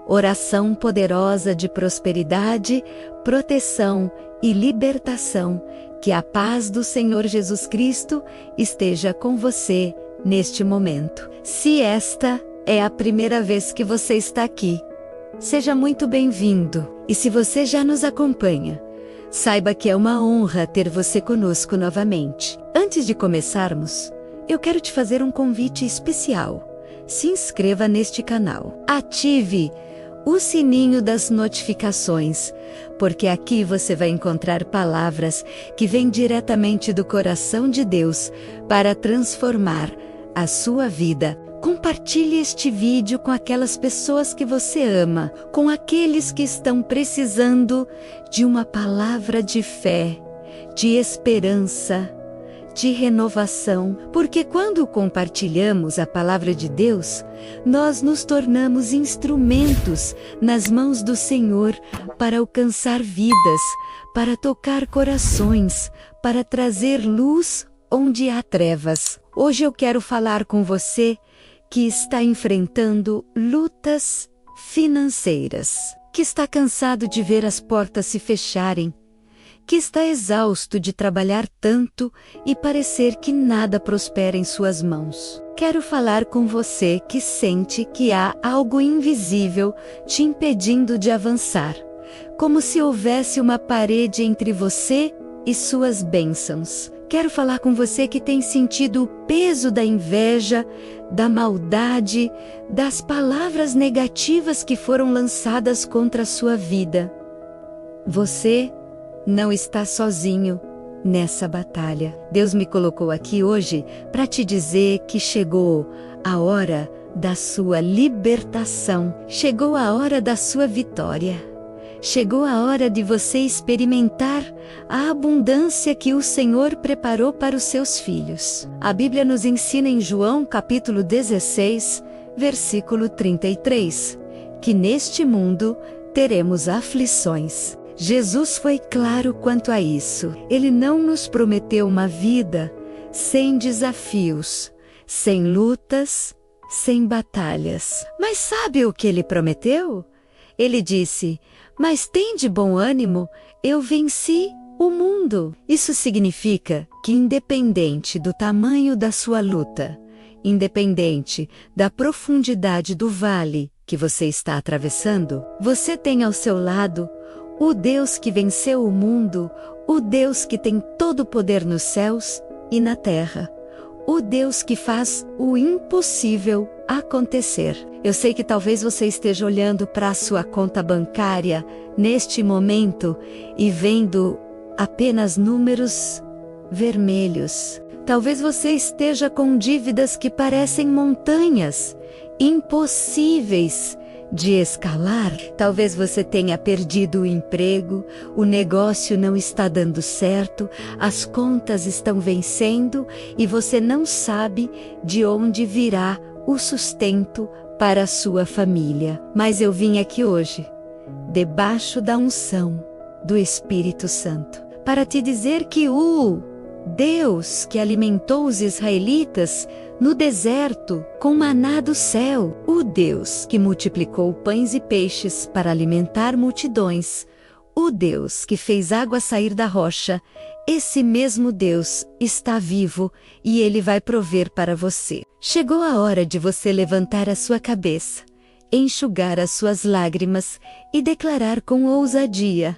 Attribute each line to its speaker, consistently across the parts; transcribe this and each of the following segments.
Speaker 1: Oração poderosa de prosperidade, proteção e libertação. Que a paz do Senhor Jesus Cristo esteja com você neste momento. Se esta é a primeira vez que você está aqui, seja muito bem-vindo. E se você já nos acompanha, saiba que é uma honra ter você conosco novamente. Antes de começarmos, eu quero te fazer um convite especial. Se inscreva neste canal. Ative o sininho das notificações, porque aqui você vai encontrar palavras que vêm diretamente do coração de Deus para transformar a sua vida. Compartilhe este vídeo com aquelas pessoas que você ama, com aqueles que estão precisando de uma palavra de fé, de esperança, de renovação, porque quando compartilhamos a palavra de Deus, nós nos tornamos instrumentos nas mãos do Senhor para alcançar vidas, para tocar corações, para trazer luz onde há trevas. Hoje eu quero falar com você que está enfrentando lutas financeiras, que está cansado de ver as portas se fecharem, que está exausto de trabalhar tanto e parecer que nada prospera em suas mãos. Quero falar com você que sente que há algo invisível te impedindo de avançar, como se houvesse uma parede entre você e suas bênçãos. Quero falar com você que tem sentido o peso da inveja, da maldade, das palavras negativas que foram lançadas contra a sua vida. Você não está sozinho nessa batalha. Deus me colocou aqui hoje para te dizer que chegou a hora da sua libertação, chegou a hora da sua vitória, chegou a hora de você experimentar a abundância que o Senhor preparou para os seus filhos. A Bíblia nos ensina em João capítulo 16, versículo 33, que neste mundo teremos aflições. Jesus foi claro quanto a isso. Ele não nos prometeu uma vida sem desafios, sem lutas, sem batalhas. Mas sabe o que ele prometeu? Ele disse: "Mas tem de bom ânimo, eu venci o mundo." Isso significa que, independente do tamanho da sua luta, independente da profundidade do vale que você está atravessando, você tem ao seu lado o Deus que venceu o mundo, o Deus que tem todo o poder nos céus e na terra, o Deus que faz o impossível acontecer. Eu sei que talvez você esteja olhando para a sua conta bancária neste momento e vendo apenas números vermelhos. Talvez você esteja com dívidas que parecem montanhas, impossíveis de escalar. Talvez você tenha perdido o emprego, o negócio não está dando certo, as contas estão vencendo e você não sabe de onde virá o sustento para a sua família. Mas eu vim aqui hoje, debaixo da unção do Espírito Santo, para te dizer que o Deus que alimentou os israelitas no deserto com maná do céu, o Deus que multiplicou pães e peixes para alimentar multidões, o Deus que fez água sair da rocha, esse mesmo Deus está vivo e Ele vai prover para você. Chegou a hora de você levantar a sua cabeça, enxugar as suas lágrimas e declarar com ousadia: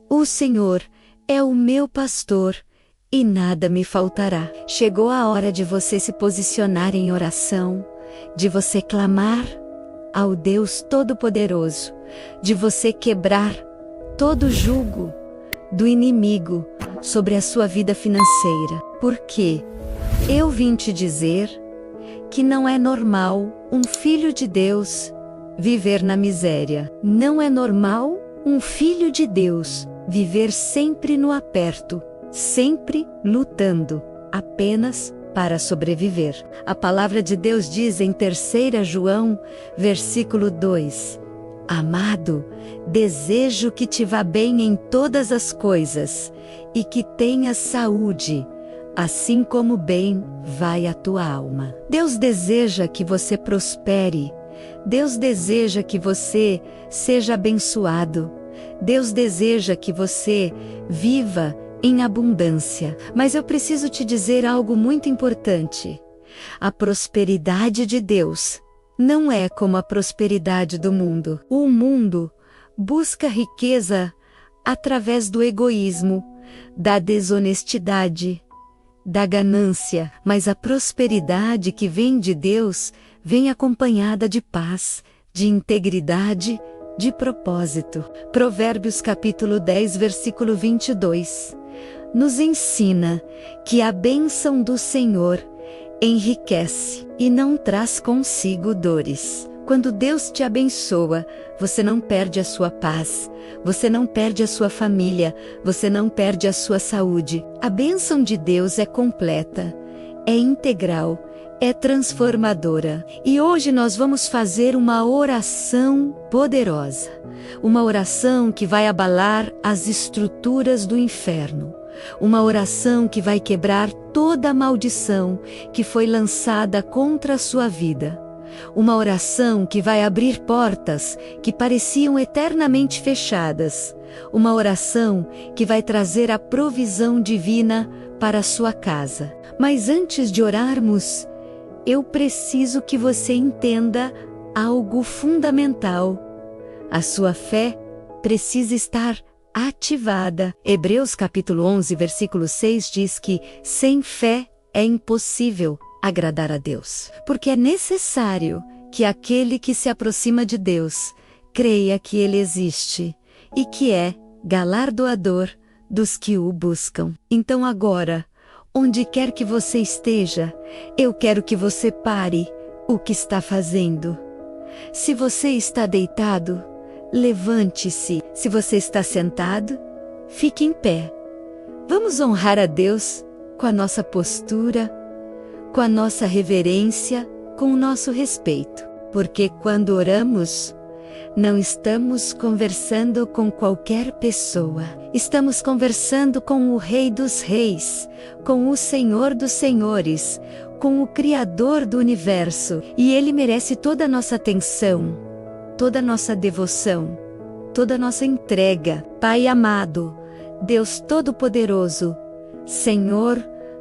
Speaker 1: "O Senhor é o meu pastor e nada me faltará." Chegou a hora de você se posicionar em oração, de você clamar ao Deus Todo-Poderoso, de você quebrar todo jugo do inimigo sobre a sua vida financeira. Porque eu vim te dizer que não é normal um filho de Deus viver na miséria. Não é normal um filho de Deus viver sempre no aperto, sempre lutando, apenas para sobreviver. A palavra de Deus diz em 3 João, versículo 2: "Amado, desejo que te vá bem em todas as coisas e que tenhas saúde, assim como bem vai a tua alma." Deus deseja que você prospere. Deus deseja que você seja abençoado. Deus deseja que você viva em abundância. Mas eu preciso te dizer algo muito importante. A prosperidade de Deus não é como a prosperidade do mundo. O mundo busca riqueza através do egoísmo, da desonestidade, da ganância. Mas a prosperidade que vem de Deus vem acompanhada de paz, de integridade, de propósito. Provérbios capítulo 10, versículo 22. Nos ensina que a bênção do Senhor enriquece e não traz consigo dores. Quando Deus te abençoa, você não perde a sua paz, você não perde a sua família, você não perde a sua saúde. A bênção de Deus é completa, é integral, é transformadora. E hoje nós vamos fazer uma oração poderosa, uma oração que vai abalar as estruturas do inferno. Uma oração que vai quebrar toda a maldição que foi lançada contra a sua vida. Uma oração que vai abrir portas que pareciam eternamente fechadas. Uma oração que vai trazer a provisão divina para a sua casa. Mas antes de orarmos, eu preciso que você entenda algo fundamental. A sua fé precisa estar ativada. Hebreus capítulo 11, versículo 6 diz que sem fé é impossível agradar a Deus. Porque é necessário que aquele que se aproxima de Deus creia que Ele existe e que é galardoador dos que o buscam. Então agora, onde quer que você esteja, eu quero que você pare o que está fazendo. Se você está deitado, levante-se. Se você está sentado, fique em pé. Vamos honrar a Deus com a nossa postura, com a nossa reverência, com o nosso respeito. Porque quando oramos, não estamos conversando com qualquer pessoa. Estamos conversando com o Rei dos Reis, com o Senhor dos Senhores, com o Criador do Universo. E Ele merece toda a nossa atenção, toda a nossa devoção, toda a nossa entrega. Pai amado, Deus Todo-Poderoso, Senhor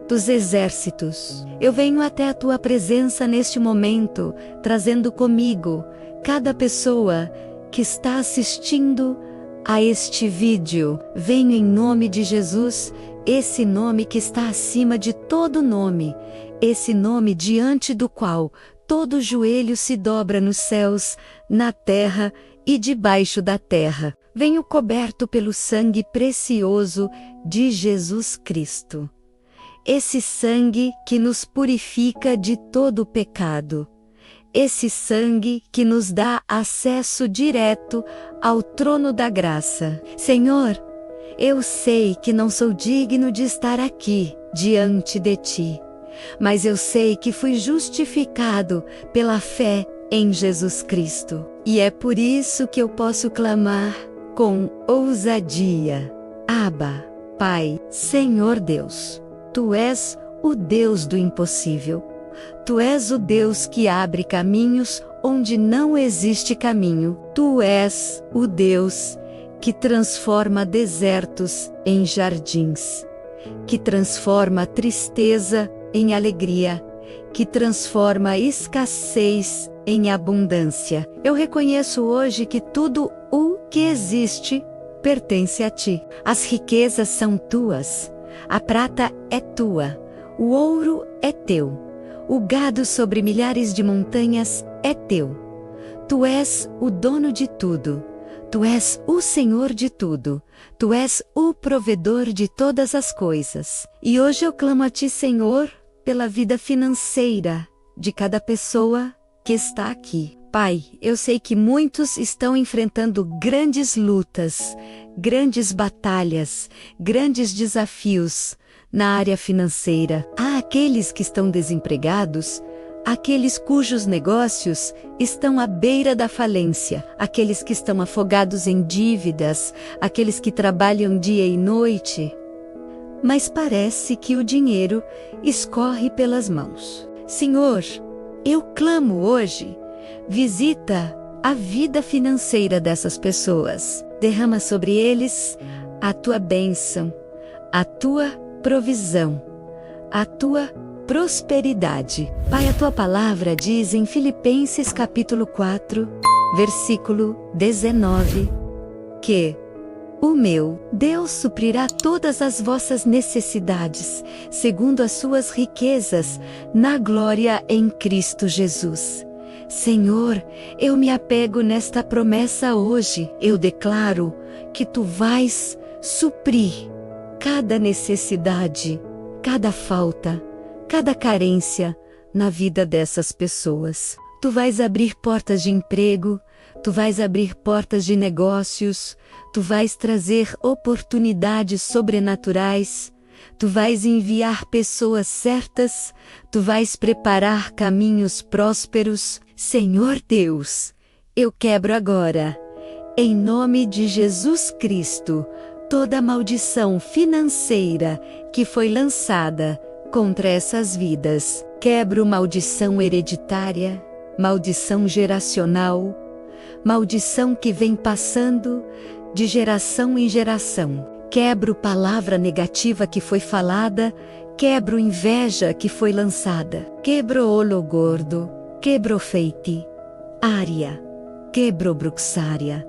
Speaker 1: dos Exércitos, eu venho até a Tua presença neste momento, trazendo comigo cada pessoa que está assistindo a este vídeo. Venho em nome de Jesus, esse nome que está acima de todo nome, esse nome diante do qual todo joelho se dobra nos céus, na terra e debaixo da terra. Venho coberto pelo sangue precioso de Jesus Cristo. Esse sangue que nos purifica de todo pecado. Esse sangue que nos dá acesso direto ao trono da graça. Senhor, eu sei que não sou digno de estar aqui diante de Ti, mas eu sei que fui justificado pela fé em Jesus Cristo. E é por isso que eu posso clamar com ousadia: Abba, Pai, Senhor Deus, Tu és o Deus do impossível. Tu és o Deus que abre caminhos onde não existe caminho. Tu és o Deus que transforma desertos em jardins, que transforma a tristeza em alegria, que transforma a escassez em abundância. Eu reconheço hoje que tudo o que existe pertence a Ti. As riquezas são Tuas, a prata é Tua, o ouro é Teu, o gado sobre milhares de montanhas é Teu. Tu és o dono de tudo, Tu és o Senhor de tudo, Tu és o provedor de todas as coisas. E hoje eu clamo a Ti, Senhor, pela vida financeira de cada pessoa que está aqui. Pai, eu sei que muitos estão enfrentando grandes lutas, grandes batalhas, grandes desafios na área financeira. Há aqueles que estão desempregados, aqueles cujos negócios estão à beira da falência, aqueles que estão afogados em dívidas, aqueles que trabalham dia e noite. Mas parece que o dinheiro escorre pelas mãos. Senhor, eu clamo hoje Visita a vida financeira dessas pessoas. Derrama sobre eles a tua bênção, a tua provisão, a tua prosperidade. Pai, a tua palavra diz em Filipenses capítulo 4, versículo 19, que o meu Deus suprirá todas as vossas necessidades, segundo as suas riquezas, na glória em Cristo Jesus. Senhor, eu me apego nesta promessa hoje. Eu declaro que tu vais suprir cada necessidade, cada falta, cada carência na vida dessas pessoas. Tu vais abrir portas de emprego, tu vais abrir portas de negócios, tu vais trazer oportunidades sobrenaturais, tu vais enviar pessoas certas, tu vais preparar caminhos prósperos. Senhor Deus, eu quebro agora, em nome de Jesus Cristo, toda maldição financeira que foi lançada contra essas vidas. Quebro maldição hereditária, maldição geracional, maldição que vem passando de geração em geração. Quebro palavra negativa que foi falada, quebro inveja que foi lançada. Quebro olo gordo, quebro feiti, área, quebro bruxária.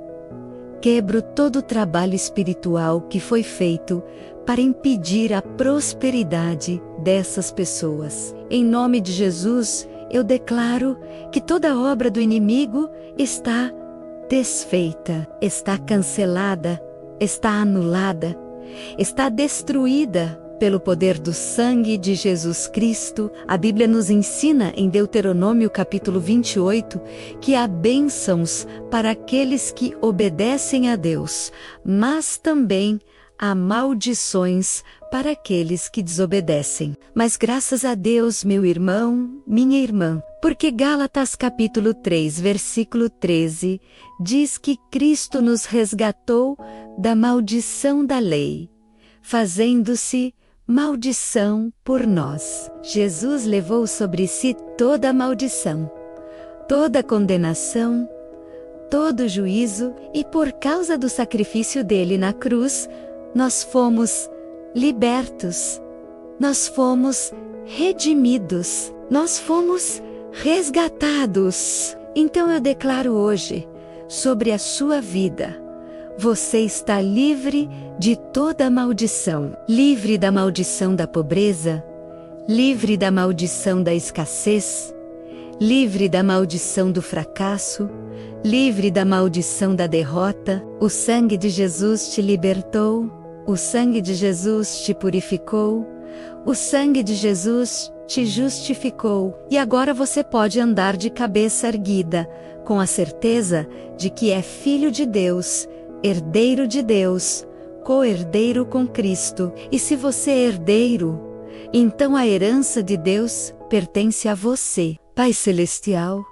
Speaker 1: Quebro todo o trabalho espiritual que foi feito para impedir a prosperidade dessas pessoas. Em nome de Jesus, eu declaro que toda obra do inimigo está desfeita, está cancelada, está anulada, está destruída pelo poder do sangue de Jesus Cristo. A Bíblia nos ensina em Deuteronômio capítulo 28 que há bênçãos para aqueles que obedecem a Deus, mas também há maldições para aqueles que desobedecem. Mas graças a Deus, meu irmão, minha irmã, porque Gálatas capítulo 3, versículo 13, diz que Cristo nos resgatou da maldição da lei, fazendo-se maldição por nós. Jesus levou sobre si toda a maldição, toda a condenação, todo o juízo, e por causa do sacrifício dele na cruz, nós fomos libertos, nós fomos redimidos, nós fomos resgatados. Então eu declaro hoje, sobre a sua vida, você está livre de toda maldição. Livre da maldição da pobreza, livre da maldição da escassez, livre da maldição do fracasso, livre da maldição da derrota. O sangue de Jesus te libertou, o sangue de Jesus te purificou, o sangue de Jesus te justificou. E agora você pode andar de cabeça erguida, com a certeza de que é filho de Deus, herdeiro de Deus, co-herdeiro com Cristo. E se você é herdeiro, então a herança de Deus pertence a você. Pai Celestial,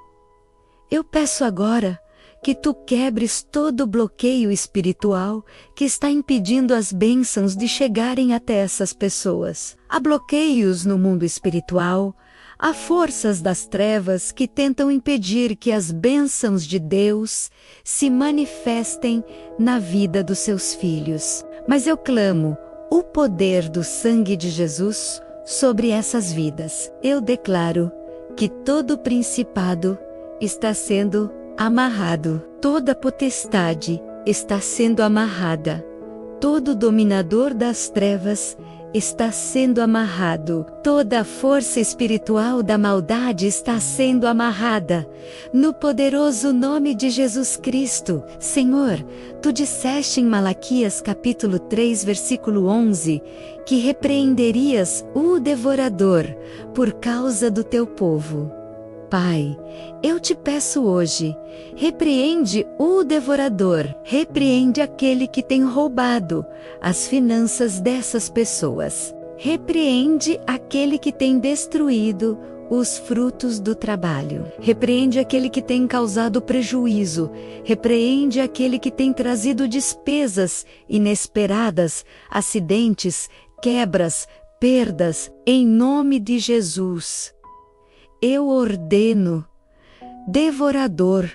Speaker 1: eu peço agora que tu quebres todo o bloqueio espiritual que está impedindo as bênçãos de chegarem até essas pessoas. Há bloqueios no mundo espiritual, há forças das trevas que tentam impedir que as bênçãos de Deus se manifestem na vida dos seus filhos. Mas eu clamo o poder do sangue de Jesus sobre essas vidas. Eu declaro que todo principado está sendo amarrado, toda potestade está sendo amarrada, todo dominador das trevas está sendo amarrado, toda a força espiritual da maldade está sendo amarrada, no poderoso nome de Jesus Cristo. Senhor, tu disseste em Malaquias capítulo 3, versículo 11, que repreenderias o devorador por causa do teu povo. Pai, eu te peço hoje, repreende o devorador, repreende aquele que tem roubado as finanças dessas pessoas, repreende aquele que tem destruído os frutos do trabalho, repreende aquele que tem causado prejuízo, repreende aquele que tem trazido despesas inesperadas, acidentes, quebras, perdas, em nome de Jesus. Eu ordeno devorador.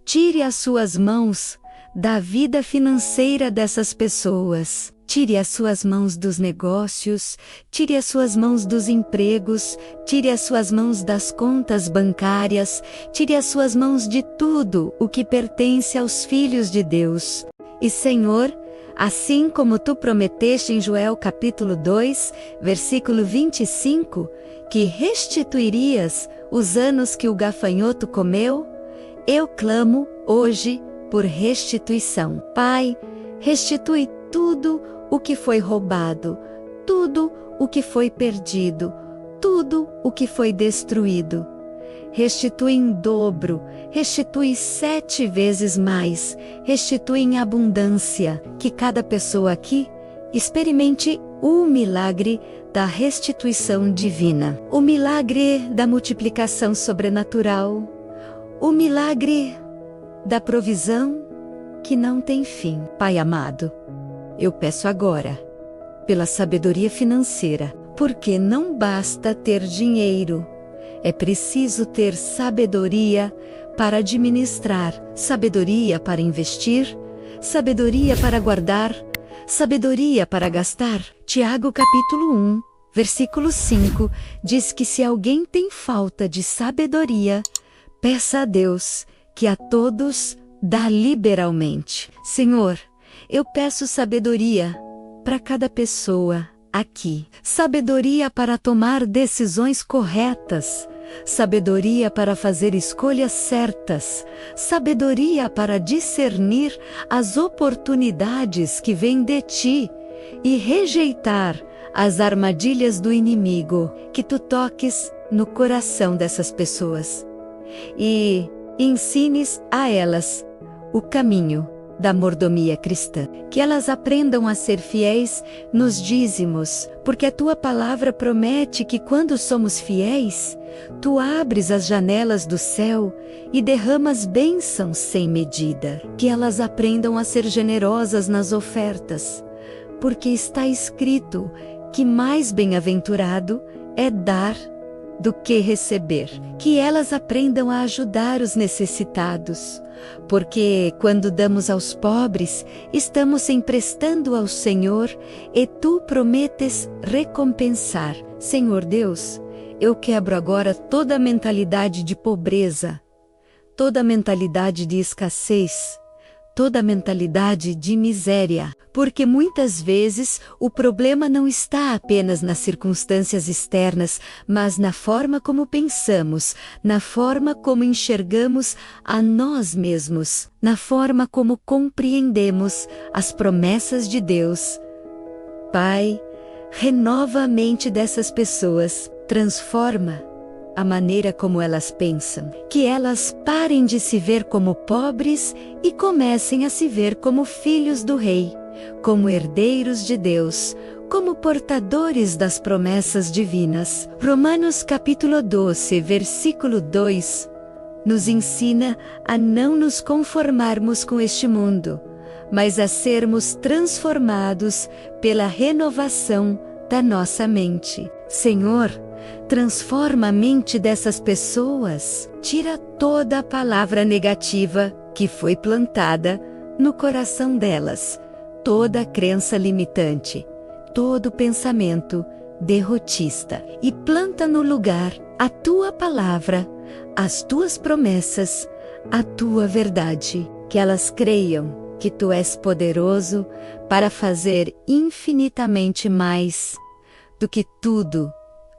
Speaker 1: Tire as suas mãos da vida financeira dessas pessoas. Tire as suas mãos dos negócios, tire as suas mãos dos empregos, tire as suas mãos das contas bancárias, tire as suas mãos de tudo o que pertence aos filhos de Deus. E Senhor, assim como tu prometeste em Joel capítulo 2, versículo 25, que restituirias os anos que o gafanhoto comeu, eu clamo hoje por restituição. Pai, restitui tudo o que foi roubado, tudo o que foi perdido, tudo o que foi destruído. Restitui em dobro, restitui 7 vezes mais, restitui em abundância, que cada pessoa aqui experimente o milagre da restituição divina, o milagre da multiplicação sobrenatural, o milagre da provisão que não tem fim. Pai amado, eu peço agora, pela sabedoria financeira, porque não basta ter dinheiro, é preciso ter sabedoria para administrar, sabedoria para investir, sabedoria para guardar, sabedoria para gastar. Tiago capítulo 1, versículo 5, diz que se alguém tem falta de sabedoria, peça a Deus, que a todos dá liberalmente. Senhor, eu peço sabedoria para cada pessoa aqui. Sabedoria para tomar decisões corretas. Sabedoria para fazer escolhas certas. Sabedoria para discernir as oportunidades que vêm de ti e rejeitar as armadilhas do inimigo. Que tu toques no coração dessas pessoas e ensines a elas o caminho da mordomia cristã. Que elas aprendam a ser fiéis nos dízimos, porque a tua palavra promete que quando somos fiéis, tu abres as janelas do céu e derramas bênçãos sem medida. Que elas aprendam a ser generosas nas ofertas, porque está escrito que mais bem-aventurado é dar do que receber. Que elas aprendam a ajudar os necessitados, porque quando damos aos pobres, estamos emprestando ao Senhor e tu prometes recompensar. Senhor Deus, eu quebro agora toda a mentalidade de pobreza, toda a mentalidade de escassez, toda a mentalidade de miséria, porque muitas vezes o problema não está apenas nas circunstâncias externas, mas na forma como pensamos, na forma como enxergamos a nós mesmos, na forma como compreendemos as promessas de Deus. Pai, renova a mente dessas pessoas, transforma a maneira como elas pensam, que elas parem de se ver como pobres e comecem a se ver como filhos do Rei, como herdeiros de Deus, como portadores das promessas divinas. Romanos capítulo 12, versículo 2, nos ensina a não nos conformarmos com este mundo, mas a sermos transformados pela renovação da nossa mente. Senhor, transforma a mente dessas pessoas, tira toda a palavra negativa que foi plantada no coração delas, toda crença limitante, todo pensamento derrotista, e planta no lugar a tua palavra, as tuas promessas, a tua verdade, que elas creiam que tu és poderoso para fazer infinitamente mais do que tudo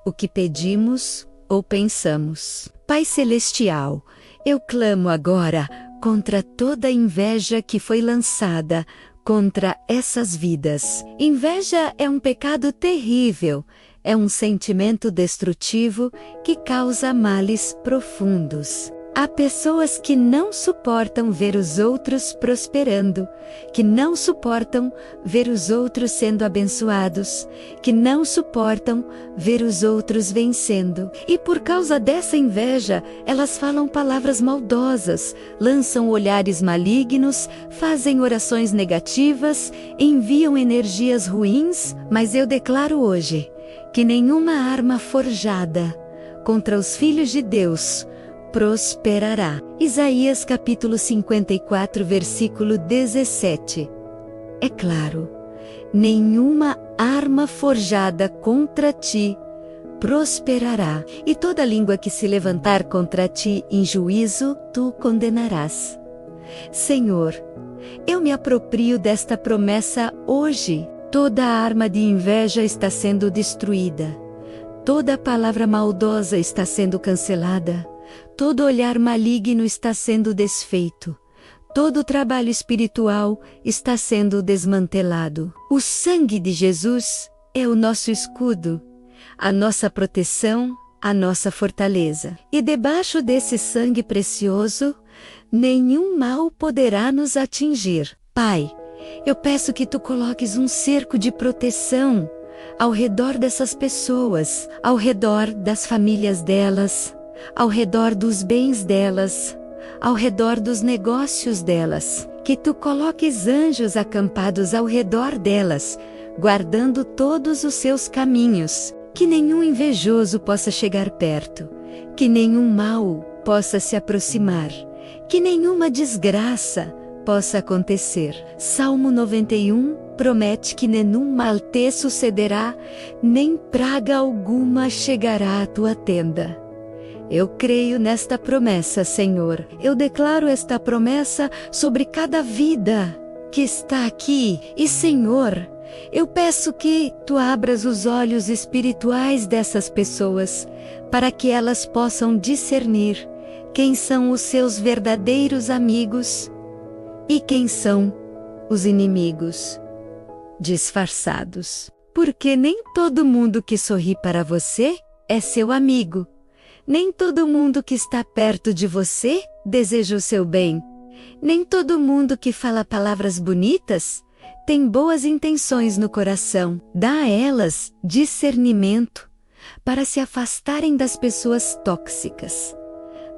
Speaker 1: o que pedimos ou pensamos. Pai Celestial, eu clamo agora contra toda inveja que foi lançada contra essas vidas. Inveja é um pecado terrível, é um sentimento destrutivo que causa males profundos. Há pessoas que não suportam ver os outros prosperando, que não suportam ver os outros sendo abençoados, que não suportam ver os outros vencendo. E por causa dessa inveja, elas falam palavras maldosas, lançam olhares malignos, fazem orações negativas, enviam energias ruins. Mas eu declaro hoje que nenhuma arma forjada contra os filhos de Deus prosperará. Isaías capítulo 54, versículo 17. É claro, nenhuma arma forjada contra ti prosperará, e toda língua que se levantar contra ti em juízo, tu condenarás. Senhor, eu me aproprio desta promessa hoje. Toda arma de inveja está sendo destruída. Toda palavra maldosa está sendo cancelada. Todo olhar maligno está sendo desfeito. Todo trabalho espiritual está sendo desmantelado. O sangue de Jesus é o nosso escudo, a nossa proteção, a nossa fortaleza. E debaixo desse sangue precioso, nenhum mal poderá nos atingir. Pai, eu peço que tu coloques um cerco de proteção ao redor dessas pessoas, ao redor das famílias delas, ao redor dos bens delas, ao redor dos negócios delas. Que tu coloques anjos acampados ao redor delas, guardando todos os seus caminhos. Que nenhum invejoso possa chegar perto, que nenhum mal possa se aproximar, que nenhuma desgraça possa acontecer. Salmo 91 promete que nenhum mal te sucederá, nem praga alguma chegará à tua tenda. Eu creio nesta promessa, Senhor. Eu declaro esta promessa sobre cada vida que está aqui. E, Senhor, eu peço que tu abras os olhos espirituais dessas pessoas, para que elas possam discernir quem são os seus verdadeiros amigos e quem são os inimigos disfarçados. Porque nem todo mundo que sorri para você é seu amigo. Nem todo mundo que está perto de você deseja o seu bem. Nem todo mundo que fala palavras bonitas tem boas intenções no coração. Dá a elas discernimento para se afastarem das pessoas tóxicas,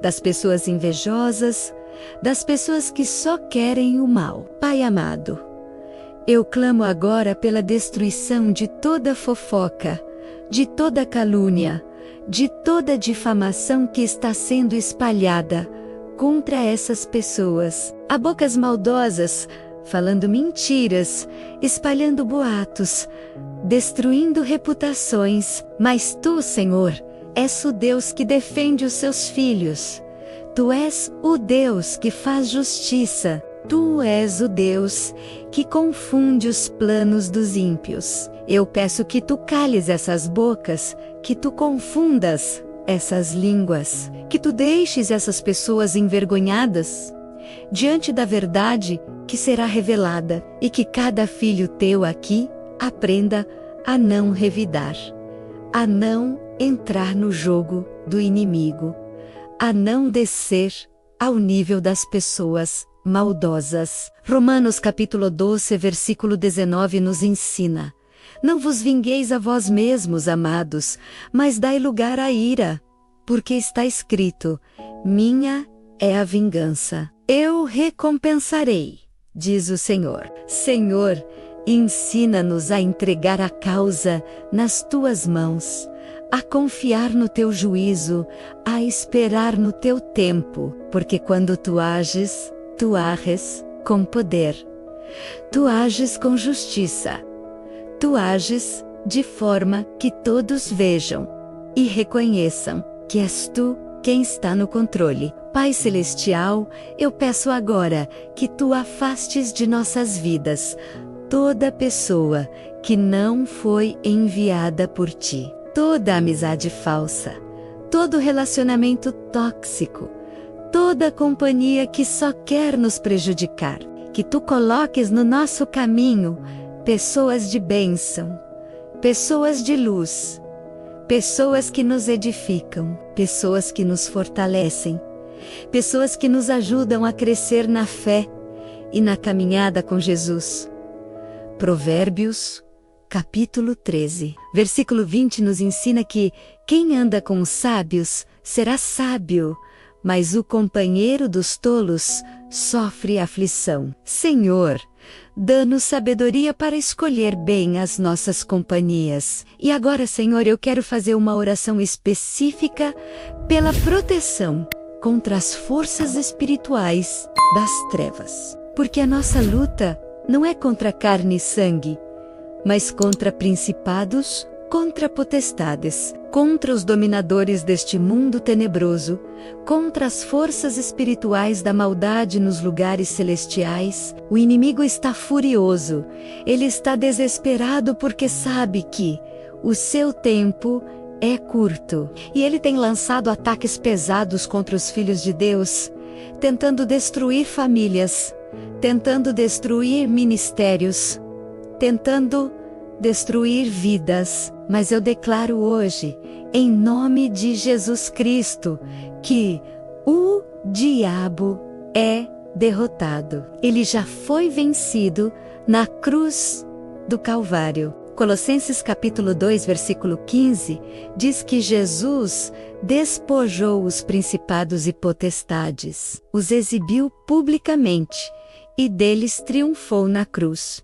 Speaker 1: das pessoas invejosas, das pessoas que só querem o mal. Pai amado, eu clamo agora pela destruição de toda fofoca, de toda calúnia, de toda difamação que está sendo espalhada contra essas pessoas. Há bocas maldosas, falando mentiras, espalhando boatos, destruindo reputações. Mas tu, Senhor, és o Deus que defende os seus filhos. Tu és o Deus que faz justiça. Tu és o Deus que confunde os planos dos ímpios. Eu peço que tu cales essas bocas, que tu confundas essas línguas, que tu deixes essas pessoas envergonhadas diante da verdade que será revelada, e que cada filho teu aqui aprenda a não revidar, a não entrar no jogo do inimigo, a não descer ao nível das pessoas maldosas. Romanos capítulo 12, versículo 19 nos ensina: não vos vingueis a vós mesmos, amados, mas dai lugar à ira, porque está escrito: minha é a vingança, eu recompensarei, diz o Senhor. Senhor, ensina-nos a entregar a causa nas tuas mãos, a confiar no teu juízo, a esperar no teu tempo, porque quando tu ages com poder, tu ages com justiça, tu ages de forma que todos vejam e reconheçam que és tu quem está no controle. Pai Celestial, eu peço agora que tu afastes de nossas vidas toda pessoa que não foi enviada por ti, toda amizade falsa, todo relacionamento tóxico, toda companhia que só quer nos prejudicar. Que tu coloques no nosso caminho pessoas de bênção, pessoas de luz, pessoas que nos edificam, pessoas que nos fortalecem, pessoas que nos ajudam a crescer na fé e na caminhada com Jesus. Provérbios, capítulo 13, versículo 20 nos ensina que quem anda com os sábios será sábio, mas o companheiro dos tolos sofre aflição. Senhor, dá-nos sabedoria para escolher bem as nossas companhias. E agora, Senhor, eu quero fazer uma oração específica pela proteção contra as forças espirituais das trevas. Porque a nossa luta não é contra carne e sangue, mas contra principados, contra potestades, contra os dominadores deste mundo tenebroso, contra as forças espirituais da maldade nos lugares celestiais. O inimigo está furioso, ele está desesperado porque sabe que o seu tempo é curto. E ele tem lançado ataques pesados contra os filhos de Deus, tentando destruir famílias, tentando destruir ministérios, tentando destruir vidas. Mas eu declaro hoje, em nome de Jesus Cristo, que o diabo é derrotado. Ele já foi vencido na cruz do Calvário. Colossenses capítulo 2, versículo 15, diz que Jesus despojou os principados e potestades, os exibiu publicamente e deles triunfou na cruz.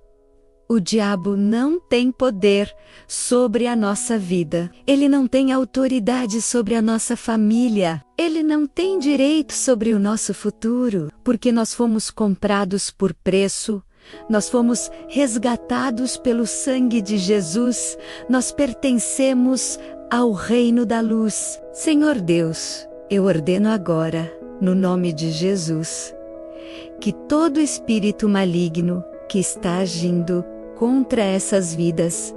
Speaker 1: O diabo não tem poder sobre a nossa vida. Ele não tem autoridade sobre a nossa família. Ele não tem direito sobre o nosso futuro, porque nós fomos comprados por preço. Nós fomos resgatados pelo sangue de Jesus. Nós pertencemos ao reino da luz. Senhor Deus, eu ordeno agora, no nome de Jesus, que todo espírito maligno que está agindo contra essas vidas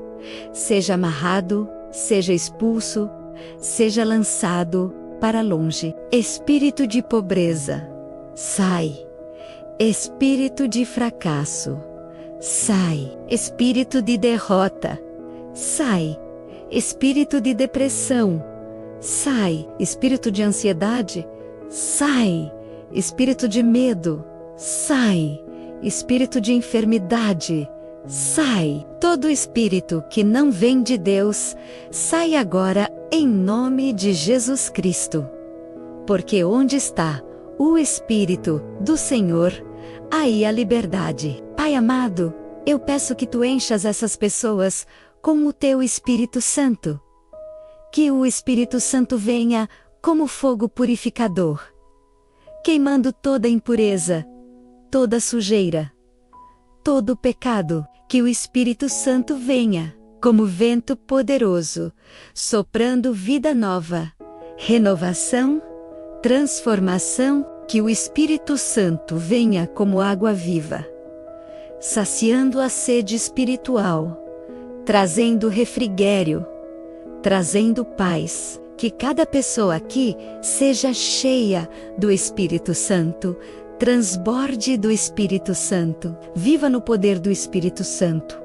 Speaker 1: seja amarrado, seja expulso, seja lançado para longe. Espírito de pobreza, sai. Espírito de fracasso, sai. Espírito de derrota, sai. Espírito de depressão, sai. Espírito de ansiedade, sai. Espírito de medo, sai. Espírito de enfermidade, sai. Todo espírito que não vem de Deus, sai agora em nome de Jesus Cristo. Porque onde está o Espírito do Senhor, aí a liberdade. Pai amado, eu peço que tu enchas essas pessoas com o teu Espírito Santo. Que o Espírito Santo venha como fogo purificador, queimando toda impureza, toda sujeira, todo pecado. Que o Espírito Santo venha como vento poderoso, soprando vida nova, renovação, transformação. Que o Espírito Santo venha como água viva, saciando a sede espiritual, trazendo refrigério, trazendo paz. Que cada pessoa aqui seja cheia do Espírito Santo, transborde do Espírito Santo, viva no poder do Espírito Santo.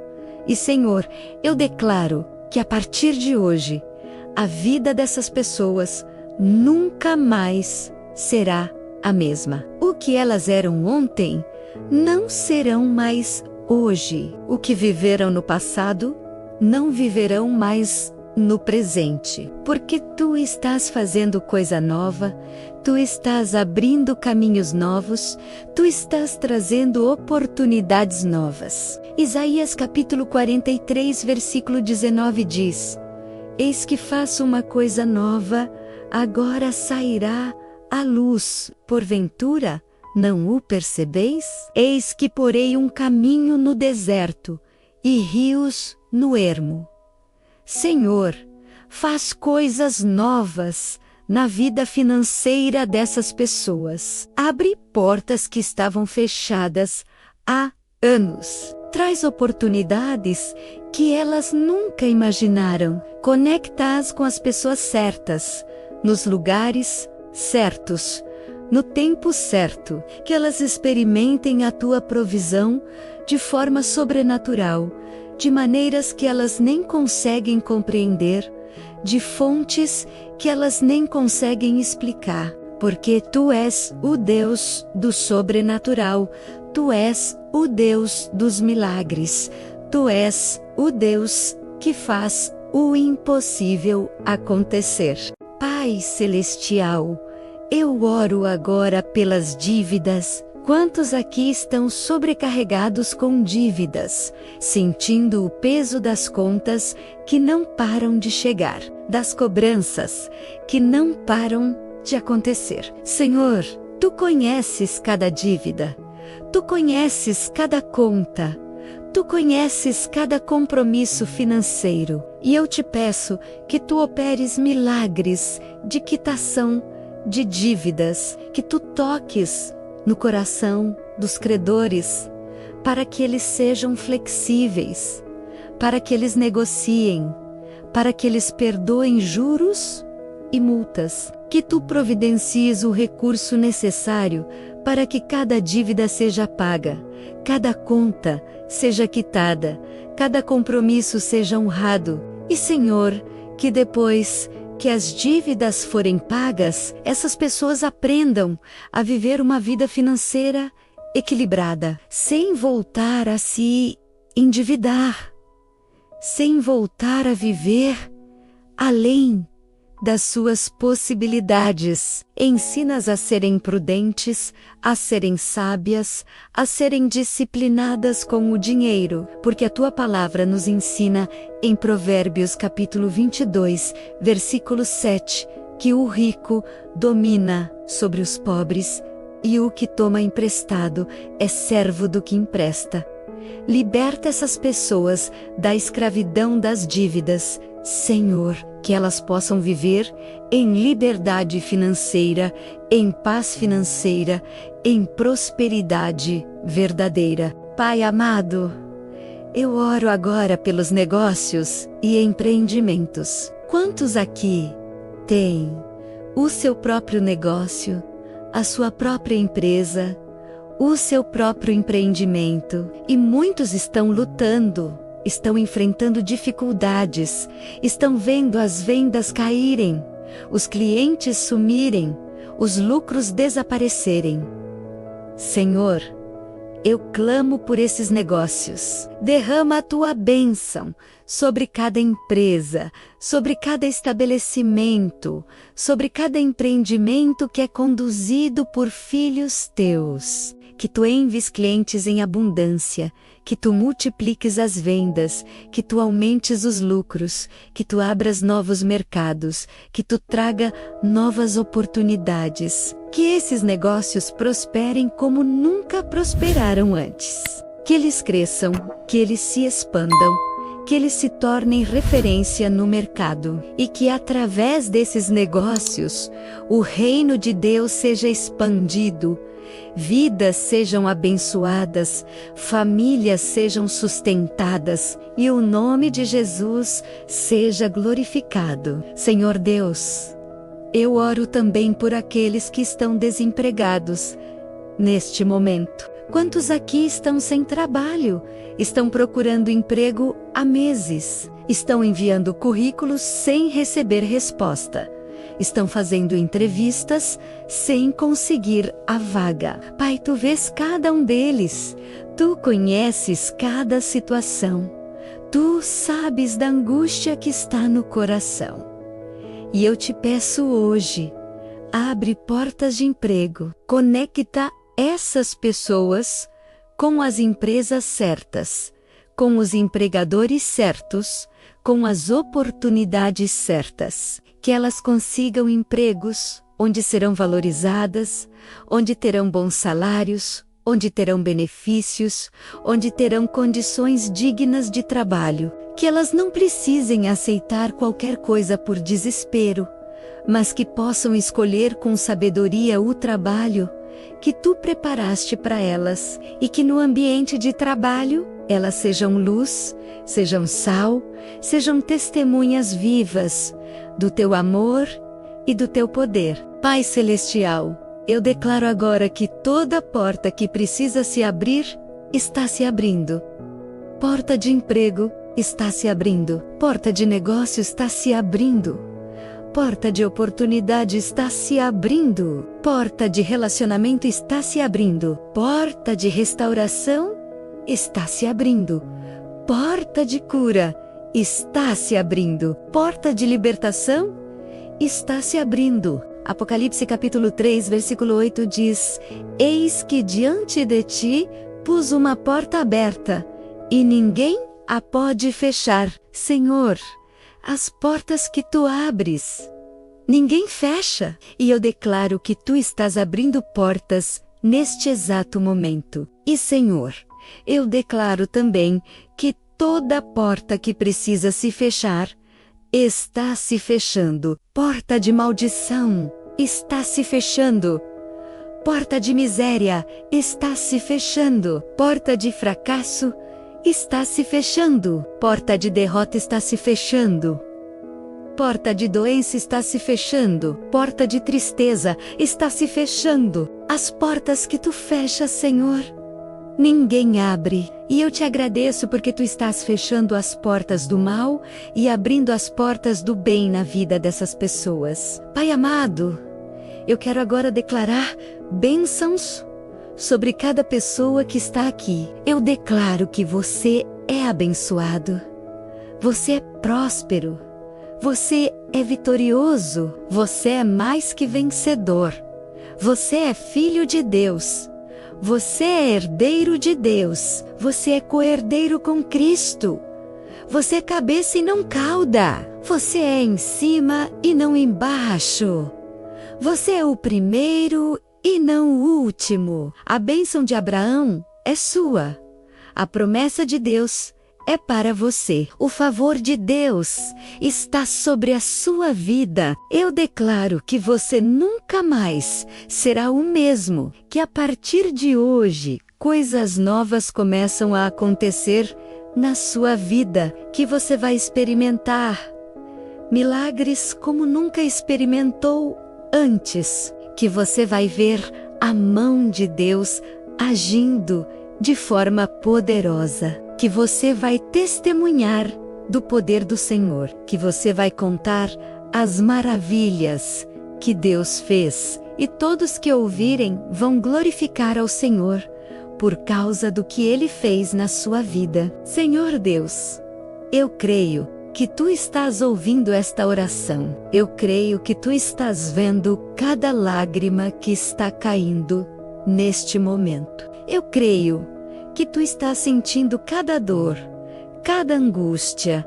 Speaker 1: E Senhor, eu declaro que a partir de hoje, a vida dessas pessoas nunca mais será a mesma. O que elas eram ontem, não serão mais hoje. O que viveram no passado, não viverão mais no presente. Porque tu estás fazendo coisa nova, tu estás abrindo caminhos novos, tu estás trazendo oportunidades novas. Isaías capítulo 43, versículo 19 diz: Eis que faço uma coisa nova, agora sairá a luz, porventura, não o percebeis? Eis que porei um caminho no deserto, e rios no ermo. Senhor, faz coisas novas na vida financeira dessas pessoas. Abre portas que estavam fechadas há anos. Traz oportunidades que elas nunca imaginaram. Conecta-as com as pessoas certas, nos lugares certos, no tempo certo, que elas experimentem a tua provisão de forma sobrenatural, de maneiras que elas nem conseguem compreender, de fontes que elas nem conseguem explicar, porque tu és o Deus do sobrenatural, tu és o Deus dos milagres, tu és o Deus que faz o impossível acontecer. Pai Celestial, eu oro agora pelas dívidas. Quantos aqui estão sobrecarregados com dívidas, sentindo o peso das contas que não param de chegar, das cobranças que não param de acontecer. Senhor, Tu conheces cada dívida, Tu conheces cada conta, Tu conheces cada compromisso financeiro, e eu te peço que Tu operes milagres de quitação de dívidas, que Tu toques no coração dos credores, para que eles sejam flexíveis, para que eles negociem, para que eles perdoem juros e multas, que Tu providencies o recurso necessário para que cada dívida seja paga, cada conta seja quitada, cada compromisso seja honrado, e Senhor, que depois que as dívidas forem pagas, essas pessoas aprendam a viver uma vida financeira equilibrada, sem voltar a se endividar, sem voltar a viver além das suas possibilidades. Ensina-as a serem prudentes, a serem sábias, a serem disciplinadas com o dinheiro, porque a Tua palavra nos ensina em Provérbios capítulo 22, versículo 7, que o rico domina sobre os pobres e o que toma emprestado é servo do que empresta. Liberta essas pessoas da escravidão das dívidas, Senhor, que elas possam viver em liberdade financeira, em paz financeira, em prosperidade verdadeira. Pai amado, eu oro agora pelos negócios e empreendimentos. Quantos aqui têm o seu próprio negócio, a sua própria empresa, o seu próprio empreendimento, e muitos estão lutando, estão enfrentando dificuldades, estão vendo as vendas caírem, os clientes sumirem, os lucros desaparecerem. Senhor, eu clamo por esses negócios. Derrama a Tua bênção sobre cada empresa, sobre cada estabelecimento, sobre cada empreendimento que é conduzido por filhos Teus. Que Tu envies clientes em abundância, que Tu multipliques as vendas, que Tu aumentes os lucros, que Tu abras novos mercados, que Tu traga novas oportunidades. Que esses negócios prosperem como nunca prosperaram antes. Que eles cresçam, que eles se expandam, que eles se tornem referência no mercado, e que através desses negócios o reino de Deus seja expandido, vidas sejam abençoadas, famílias sejam sustentadas e o nome de Jesus seja glorificado. Senhor Deus, eu oro também por aqueles que estão desempregados neste momento. Quantos aqui estão sem trabalho? Estão procurando emprego há meses? Estão enviando currículos sem receber resposta? Estão fazendo entrevistas sem conseguir a vaga? Pai, Tu vês cada um deles. Tu conheces cada situação. Tu sabes da angústia que está no coração. E eu te peço hoje, abre portas de emprego, conecta essas pessoas com as empresas certas, com os empregadores certos, com as oportunidades certas, que elas consigam empregos onde serão valorizadas, onde terão bons salários, onde terão benefícios, onde terão condições dignas de trabalho, que elas não precisem aceitar qualquer coisa por desespero, mas que possam escolher com sabedoria o trabalho que Tu preparaste para elas, e que no ambiente de trabalho elas sejam luz, sejam sal, sejam testemunhas vivas do Teu amor e do Teu poder. Pai Celestial, eu declaro agora que toda porta que precisa se abrir, está se abrindo. Porta de emprego está se abrindo. Porta de negócio está se abrindo. Porta de oportunidade está se abrindo. Porta de relacionamento está se abrindo. Porta de restauração está se abrindo. Porta de cura está se abrindo. Porta de libertação está se abrindo. Apocalipse capítulo 3, versículo 8 diz: Eis que diante de ti pus uma porta aberta, e ninguém a pode fechar. Senhor, as portas que Tu abres, ninguém fecha. E eu declaro que tu estás abrindo portas neste exato momento. E Senhor, eu declaro também que toda porta que precisa se fechar, está se fechando. Porta de maldição está se fechando. Porta de miséria está se fechando. Porta de fracasso está se fechando. Porta de derrota está se fechando. Porta de doença está se fechando. Porta de tristeza está se fechando. As portas que tu fechas, Senhor, ninguém abre. E eu te agradeço porque tu estás fechando as portas do mal e abrindo as portas do bem na vida dessas pessoas. Pai amado, eu quero agora declarar bênçãos sobre cada pessoa que está aqui. Eu declaro que você é abençoado, você é próspero, você é vitorioso, você é mais que vencedor, você é filho de Deus. Você é herdeiro de Deus. Você é co-herdeiro com Cristo. Você é cabeça e não cauda. Você é em cima e não embaixo. Você é o primeiro e não o último. A bênção de Abraão é sua. A promessa de Deus é para você. O favor de Deus está sobre a sua vida. Eu declaro que você nunca mais será o mesmo, que a partir de hoje, coisas novas começam a acontecer na sua vida, que você vai experimentar milagres como nunca experimentou antes, que você vai ver a mão de Deus agindo de forma poderosa, que você vai testemunhar do poder do Senhor, que você vai contar as maravilhas que Deus fez, e todos que ouvirem vão glorificar ao Senhor por causa do que Ele fez na sua vida. Senhor Deus, eu creio que Tu estás ouvindo esta oração. Eu creio que Tu estás vendo cada lágrima que está caindo neste momento. Eu creio que Tu estás sentindo cada dor, cada angústia,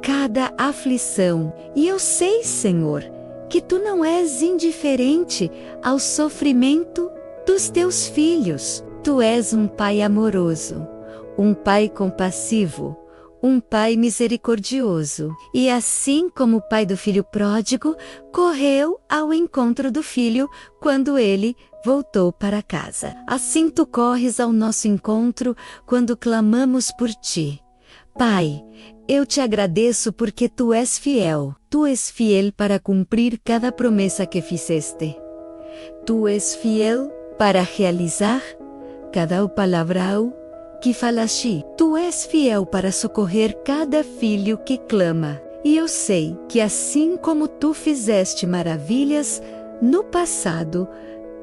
Speaker 1: cada aflição. E eu sei, Senhor, que Tu não és indiferente ao sofrimento dos Teus filhos. Tu és um Pai amoroso, um Pai compassivo, um Pai misericordioso. E assim como o pai do filho pródigo correu ao encontro do filho quando ele voltou para casa, assim Tu corres ao nosso encontro quando clamamos por Ti. Pai, eu Te agradeço porque Tu és fiel. Tu és fiel para cumprir cada promessa que fizeste. Tu és fiel para realizar cada palavra que falaste. Tu és fiel para socorrer cada filho que clama. E eu sei que assim como Tu fizeste maravilhas no passado,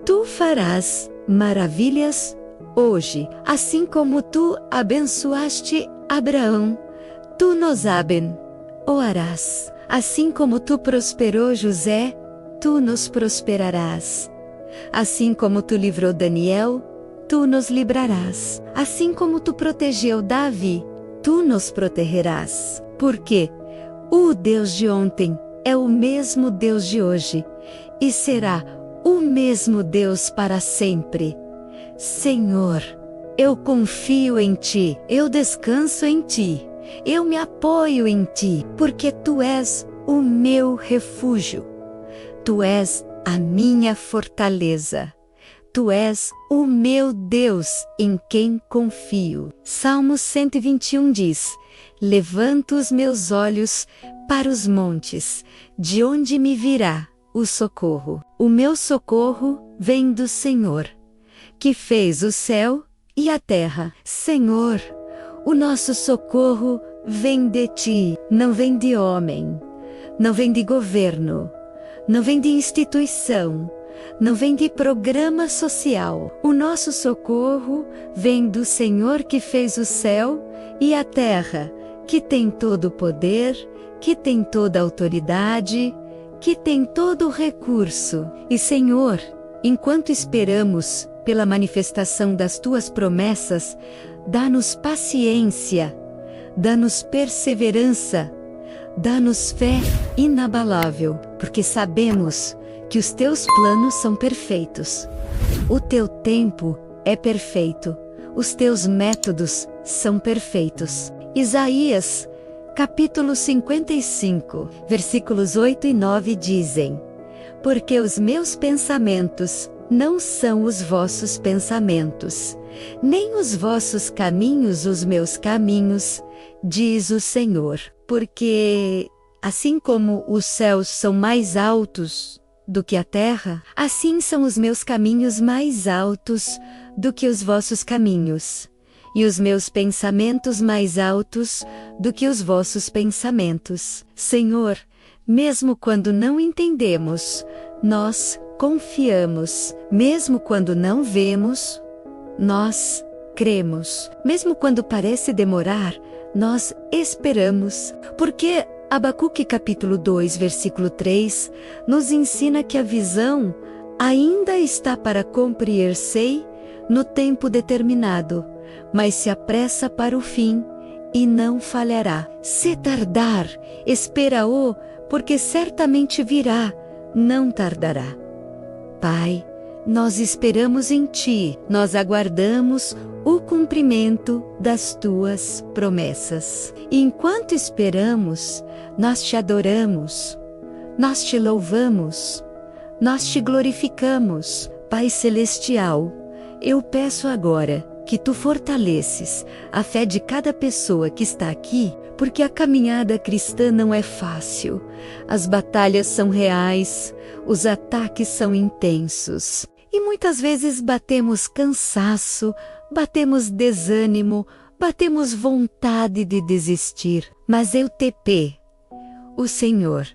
Speaker 1: Tu farás maravilhas hoje. Assim como Tu abençoaste Abraão, Tu nos abençoarás. Assim como Tu prosperou José, Tu nos prosperarás. Assim como Tu livrou Daniel, Tu nos livrarás. Assim como Tu protegeu Davi, Tu nos protegerás. Porque o Deus de ontem é o mesmo Deus de hoje e será o mesmo Deus para sempre. Senhor, eu confio em Ti, eu descanso em Ti, eu me apoio em Ti, porque Tu és o meu refúgio. Tu és a minha fortaleza. Tu és o meu Deus em quem confio. Salmo 121 diz: Levanto os meus olhos para os montes, de onde me virá o socorro. O meu socorro vem do Senhor, que fez o céu e a terra. Senhor, o nosso socorro vem de Ti, não vem de homem, não vem de governo, não vem de instituição, não vem de programa social. O nosso socorro vem do Senhor que fez o céu e a terra, que tem todo o poder, que tem toda a autoridade, que tem todo o recurso. E Senhor, enquanto esperamos pela manifestação das Tuas promessas, dá-nos paciência, dá-nos perseverança, dá-nos fé inabalável. porque sabemos que os teus planos são perfeitos. O teu tempo é perfeito, os teus métodos são perfeitos. Isaías, capítulo 55, versículos 8 e 9 dizem: Porque os meus pensamentos não são os vossos pensamentos, nem os vossos caminhos os meus caminhos, diz o Senhor. Porque, assim como os céus são mais altos do que a terra, assim são os meus caminhos mais altos do que os vossos caminhos, e os meus pensamentos mais altos do que os vossos pensamentos. Senhor, mesmo quando não entendemos, nós confiamos. Mesmo quando não vemos, nós cremos. Mesmo quando parece demorar, nós esperamos. Porque Abacuque capítulo 2, versículo 3, nos ensina que a visão ainda está para cumprir-se no tempo determinado, mas se apressa para o fim e não falhará. Se tardar, espera-o, porque certamente virá, não tardará. Pai, nós esperamos em Ti, nós aguardamos o cumprimento das Tuas promessas. E enquanto esperamos, nós Te adoramos, nós Te louvamos, nós Te glorificamos. Pai Celestial, eu peço agora que Tu fortaleces a fé de cada pessoa que está aqui, porque a caminhada cristã não é fácil. As batalhas são reais, os ataques são intensos. E muitas vezes batemos cansaço, batemos desânimo, batemos vontade de desistir. Mas eu te peço, o Senhor,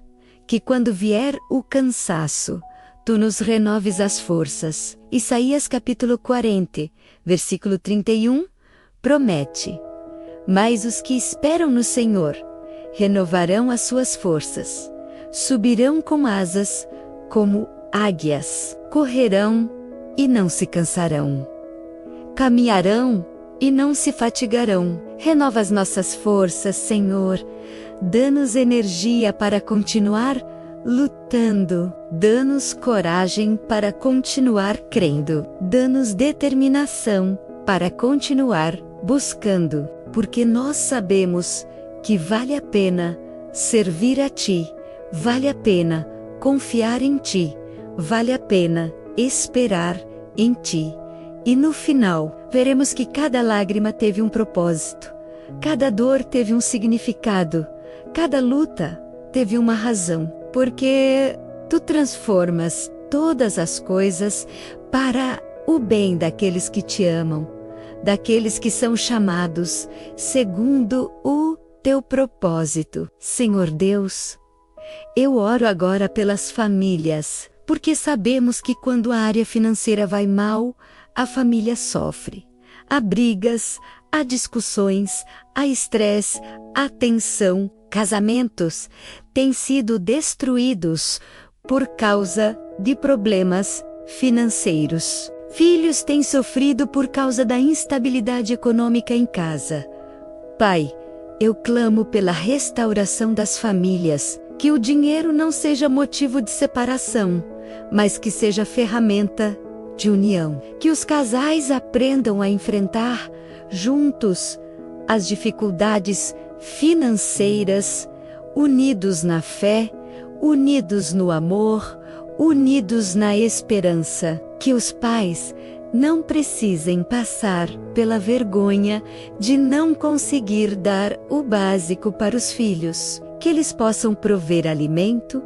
Speaker 1: que quando vier o cansaço, Tu nos renoves as forças. Isaías capítulo 40, versículo 31, promete: Mas os que esperam no Senhor renovarão as suas forças, subirão com asas como águias, correrão e não se cansarão, caminharão e não se fatigarão. Renova as nossas forças, Senhor, dá-nos energia para continuar lutando, dá-nos coragem para continuar crendo, dá-nos determinação para continuar buscando, porque nós sabemos que vale a pena servir a Ti, vale a pena confiar em Ti, vale a pena esperar em Ti. E no final, veremos que cada lágrima teve um propósito, cada dor teve um significado, cada luta teve uma razão, porque Tu transformas todas as coisas para o bem daqueles que Te amam, daqueles que são chamados segundo o Teu propósito. Senhor Deus, eu oro agora pelas famílias, porque sabemos que quando a área financeira vai mal, a família sofre. Há brigas, há discussões, há estresse, há tensão. Casamentos têm sido destruídos por causa de problemas financeiros. Filhos têm sofrido por causa da instabilidade econômica em casa. Pai, eu clamo pela restauração das famílias, que o dinheiro não seja motivo de separação, mas que seja ferramenta de união. Que os casais aprendam a enfrentar juntos as dificuldades financeiras, unidos na fé, unidos no amor, unidos na esperança. Que os pais não precisem passar pela vergonha de não conseguir dar o básico para os filhos. Que eles possam prover alimento,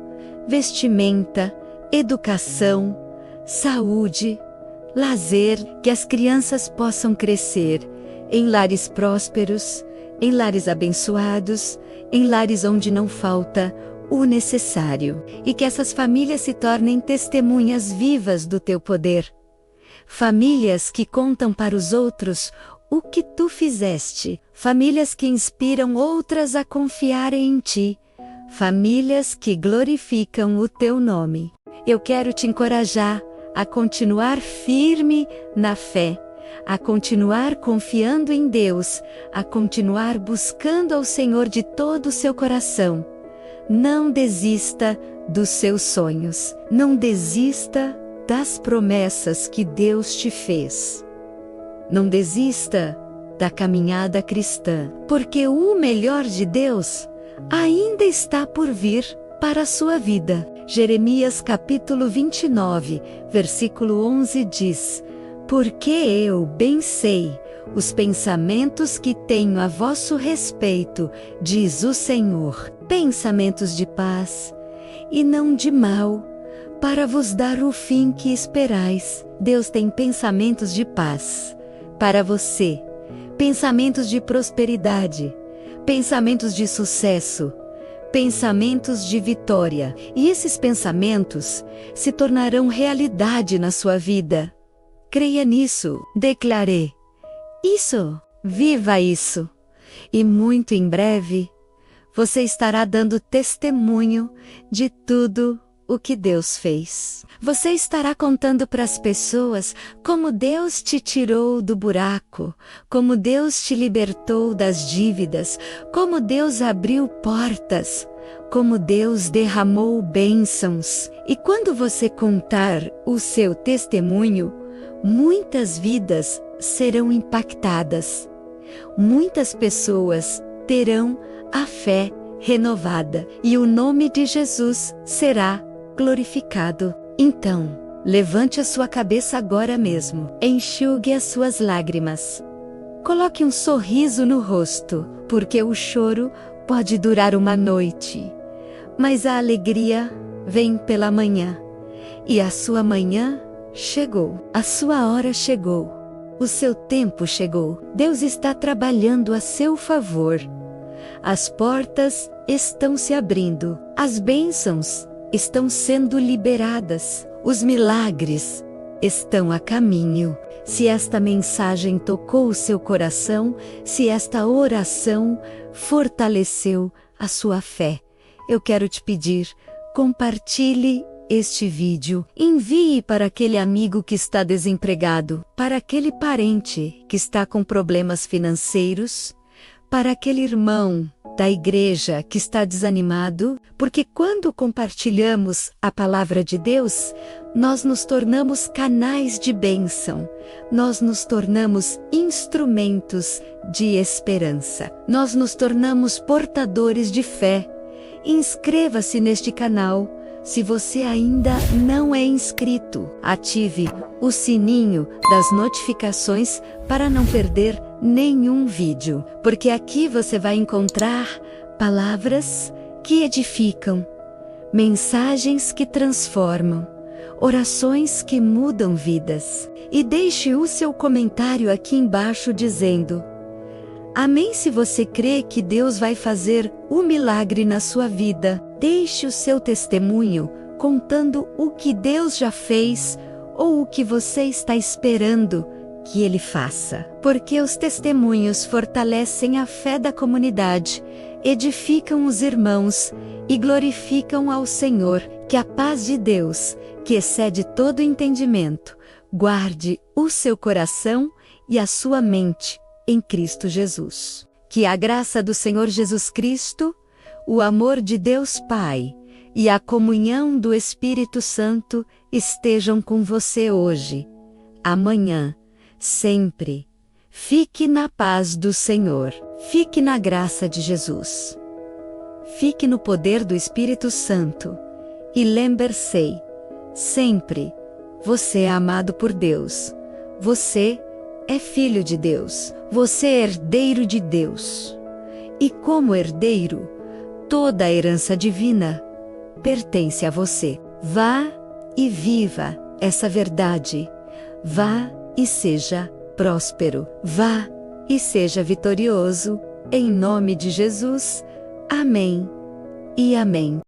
Speaker 1: vestimenta, educação, saúde, lazer. Que as crianças possam crescer em lares prósperos, em lares abençoados, em lares onde não falta o necessário. E que essas famílias se tornem testemunhas vivas do Teu poder. Famílias que contam para os outros o que Tu fizeste. Famílias que inspiram outras a confiarem em Ti. Famílias que glorificam o Teu nome. Eu quero te encorajar a continuar firme na fé, a continuar confiando em Deus, a continuar buscando ao Senhor de todo o seu coração. Não desista dos seus sonhos. Não desista das promessas que Deus te fez. Não desista da caminhada cristã, porque o melhor de Deus ainda está por vir para a sua vida. Jeremias capítulo 29, versículo 11 diz: Porque eu bem sei os pensamentos que tenho a vosso respeito, diz o Senhor, pensamentos de paz e não de mal, para vos dar o fim que esperais. Deus tem pensamentos de paz para você, pensamentos de prosperidade, pensamentos de sucesso, pensamentos de vitória. E esses pensamentos se tornarão realidade na sua vida. Creia nisso, declarei isso, viva isso. E muito em breve, você estará dando testemunho de tudo o que Deus fez. Você estará contando para as pessoas como Deus te tirou do buraco, como Deus te libertou das dívidas, como Deus abriu portas, como Deus derramou bênçãos. E quando você contar o seu testemunho, muitas vidas serão impactadas. Muitas pessoas terão a fé renovada e o nome de Jesus será glorificado. Então, levante a sua cabeça agora mesmo, enxugue as suas lágrimas. Coloque um sorriso no rosto, porque o choro pode durar uma noite, mas a alegria vem pela manhã. E a sua manhã chegou, a sua hora chegou, o seu tempo chegou. Deus está trabalhando a seu favor. As portas estão se abrindo, as bênçãos estão sendo liberadas, os milagres estão a caminho. Se esta mensagem tocou o seu coração, se esta oração fortaleceu a sua fé, eu quero te pedir, compartilhe este vídeo, envie para aquele amigo que está desempregado, para aquele parente que está com problemas financeiros, para aquele irmão da igreja que está desanimado, porque quando compartilhamos a palavra de Deus, nós nos tornamos canais de bênção, nós nos tornamos instrumentos de esperança, nós nos tornamos portadores de fé. Inscreva-se neste canal. Se você ainda não é inscrito, ative o sininho das notificações para não perder nenhum vídeo, porque aqui você vai encontrar palavras que edificam, mensagens que transformam, orações que mudam vidas. E deixe o seu comentário aqui embaixo dizendo: amém, se você crê que Deus vai fazer o milagre na sua vida. Deixe o seu testemunho contando o que Deus já fez ou o que você está esperando que Ele faça. Porque os testemunhos fortalecem a fé da comunidade, edificam os irmãos e glorificam ao Senhor. Que a paz de Deus, que excede todo entendimento, guarde o seu coração e a sua mente em Cristo Jesus. Que a graça do Senhor Jesus Cristo, o amor de Deus Pai e a comunhão do Espírito Santo estejam com você hoje, amanhã, sempre. Fique na paz do Senhor. Fique na graça de Jesus. Fique no poder do Espírito Santo. E lembre-se, sempre, você é amado por Deus. Você é filho de Deus. Você é herdeiro de Deus. E como herdeiro, toda a herança divina pertence a você. Vá e viva essa verdade. Vá e seja próspero. Vá e seja vitorioso. Em nome de Jesus. Amém e amém.